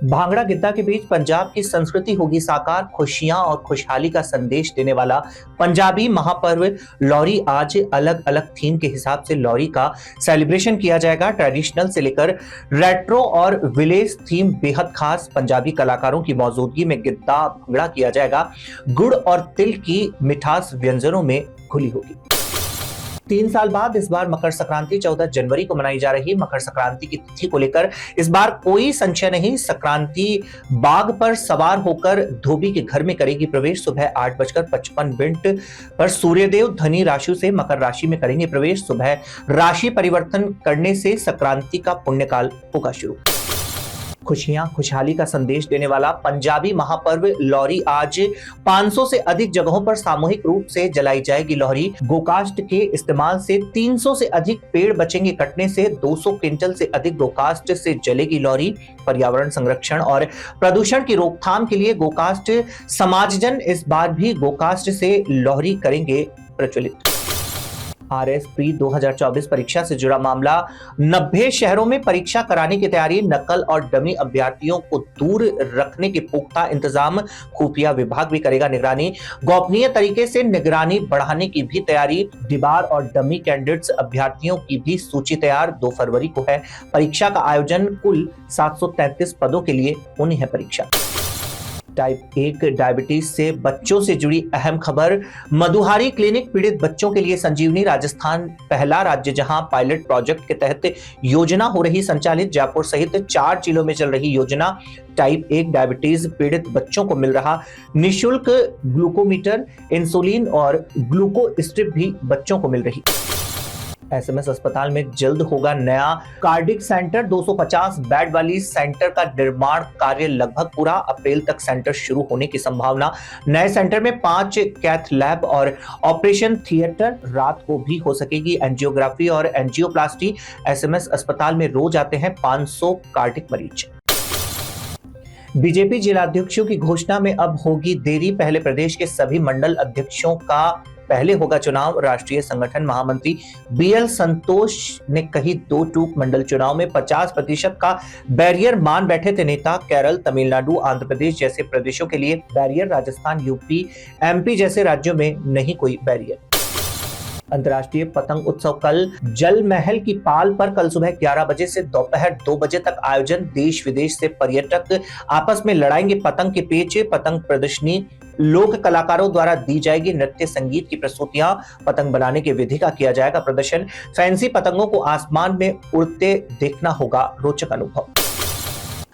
भांगड़ा गिद्दा के बीच पंजाब की संस्कृति होगी साकार। खुशियां और खुशहाली का संदेश देने वाला पंजाबी महापर्व लोहरी आज अलग अलग थीम के हिसाब से लोहरी का सेलिब्रेशन किया जाएगा। ट्रेडिशनल से लेकर रेट्रो और विलेज थीम बेहद खास पंजाबी कलाकारों की मौजूदगी में गिद्दा भांगड़ा किया जाएगा। गुड़ और तिल की मिठास व्यंजनों में घुली होगी। 3 साल बाद इस बार मकर संक्रांति 14 जनवरी को मनाई जा रही। मकर संक्रांति की तिथि को लेकर इस बार कोई संशय नहीं। संक्रांति बाघ पर सवार होकर धोबी के घर में करेगी प्रवेश। सुबह 8:55 पर सूर्यदेव धनी राशि से मकर राशि में करेंगे प्रवेश। सुबह राशि परिवर्तन करने से संक्रांति का पुण्यकाल होगा शुरू। खुशियां खुशहाली का संदेश देने वाला पंजाबी महापर्व लोहरी आज 500 से अधिक जगहों पर सामूहिक रूप से जलाई जाएगी लोहरी। गोकास्ट के इस्तेमाल से 300 से अधिक पेड़ बचेंगे कटने से। 200 क्विंटल से अधिक गोकास्ट से जलेगी लोहरी। पर्यावरण संरक्षण और प्रदूषण की रोकथाम के लिए गोकास्ट समाजजन इस बार भी गोकास्ट से लोहरी करेंगे प्रज्वलित। RS प्री 2024 परीक्षा से जुड़ा मामला। 90 शहरों में परीक्षा कराने की तैयारी। नकल और डमी अभ्यर्थियों को दूर रखने के पुख्ता इंतजाम। खुफिया विभाग भी करेगा निगरानी। गोपनीय तरीके से निगरानी बढ़ाने की भी तैयारी। दीवार और डमी कैंडिडेट्स अभ्यर्थियों की भी सूची तैयार। 2 फरवरी को है परीक्षा का आयोजन। कुल 733 पदों के लिए होनी है परीक्षा। टाइप 1 डायबिटीज से बच्चों से जुड़ी अहम खबर। मधुहारी क्लिनिक पीड़ित बच्चों के लिए संजीवनी। राजस्थान पहला राज्य जहां पायलट प्रोजेक्ट के तहत योजना हो रही संचालित। जयपुर सहित 4 जिलों में चल रही योजना। टाइप 1 डायबिटीज पीड़ित बच्चों को मिल रहा निःशुल्क ग्लूकोमीटर, इंसुलिन और ग्लूको स्ट्रिप भी बच्चों को मिल रही। SMS अस्पताल में जल्द होगा नया कार्डिक सेंटर। 250 बेड वाली सेंटर का निर्माण कार्य लगभग पूरा। अप्रैल तक सेंटर शुरू होने की संभावना। नए सेंटर में 5 कैथ लैब और ऑपरेशन थिएटर। रात को भी हो सकेगी एंजियोग्राफी और एंजियोप्लास्टी। SMS अस्पताल में रोज आते हैं 500 कार्डिक मरीज। बीजेपी जिलाध्यक्षों की घोषणा में अब होगी देरी। पहले प्रदेश के सभी मंडल अध्यक्षों का पहले होगा चुनाव। राष्ट्रीय संगठन महामंत्री BL संतोष ने कही 2 टूक मंडल चुनाव में 50% का बैरियर मान बैठे थे नेता। केरल, तमिलनाडु, आंध्र प्रदेश जैसे प्रदेशों के लिए बैरियर। राजस्थान, यूपी, MP जैसे राज्यों में नहीं कोई बैरियर। अंतर्राष्ट्रीय पतंग उत्सव कल। जल महल की पाल पर कल सुबह 11 बजे से दोपहर 2 बजे तक आयोजन। देश विदेश से पर्यटक आपस में लड़ाएंगे पतंग के पेच। पतंग प्रदर्शनी। लोक कलाकारों द्वारा दी जाएगी नृत्य संगीत की प्रस्तुतियां। पतंग बनाने की विधि का किया जाएगा प्रदर्शन। फैंसी पतंगों को आसमान में उड़ते देखना होगा रोचक अनुभव।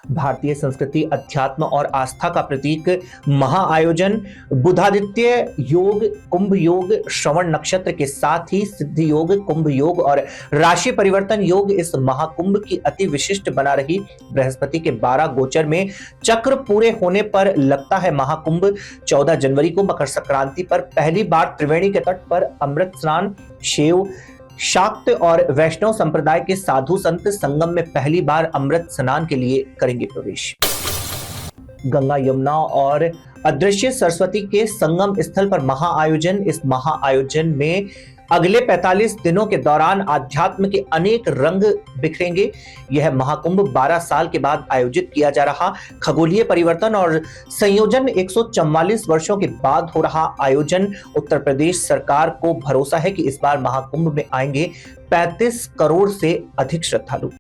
भारतीय संस्कृति, अध्यात्म और आस्था का प्रतीक महाआयोजन। बुधादित्य योग, कुंभ योग, श्रवण नक्षत्र के साथ ही सिद्धि योग, कुंभ योग और राशि परिवर्तन योग इस महाकुंभ की अति विशिष्ट बना रही। बृहस्पति के 12 गोचर में चक्र पूरे होने पर लगता है महाकुंभ। 14 जनवरी को मकर संक्रांति पर पहली बार त्रिवेणी के तट पर अमृत स्नान। शैव, शाक्त और वैष्णव संप्रदाय के साधु संत संगम में पहली बार अमृत स्नान के लिए करेंगे प्रवेश। गंगा, यमुना और अदृश्य सरस्वती के संगम स्थल पर महाआयोजन। इस महाआयोजन में अगले 45 दिनों के दौरान आध्यात्म के अनेक रंग बिखरेंगे। यह महाकुंभ 12 साल के बाद आयोजित किया जा रहा खगोलीय परिवर्तन और संयोजन। 144 वर्षों के बाद हो रहा आयोजन। उत्तर प्रदेश सरकार को भरोसा है कि इस बार महाकुंभ में आएंगे 35 करोड़ से अधिक श्रद्धालु।